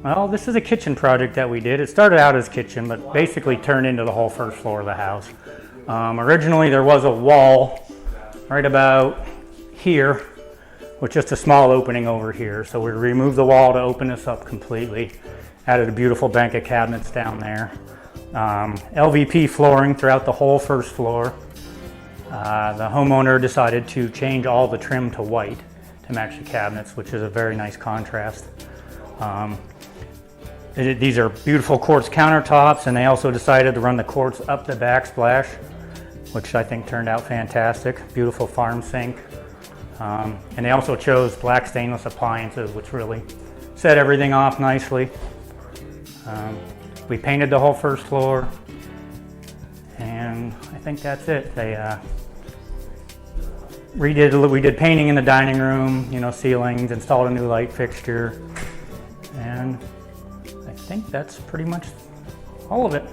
Well, this is a kitchen project that we did. It started out as kitchen, but basically turned into the whole first floor of the house. Originally, there was a wall right about here with just a small opening over here. So we removed the wall to open this up completely. Added a beautiful bank of cabinets down there. LVP flooring throughout the whole first floor. The homeowner decided to change all the trim to white to match the cabinets, which is a very nice contrast. These are beautiful quartz countertops, and they also decided to run the quartz up the backsplash, which I think turned out fantastic. Beautiful farm sink. And they also chose black stainless appliances, which really set everything off nicely. We painted the whole first floor, and I think that's it. We did painting in the dining room, ceilings, installed a new light fixture, and I think that's pretty much all of it.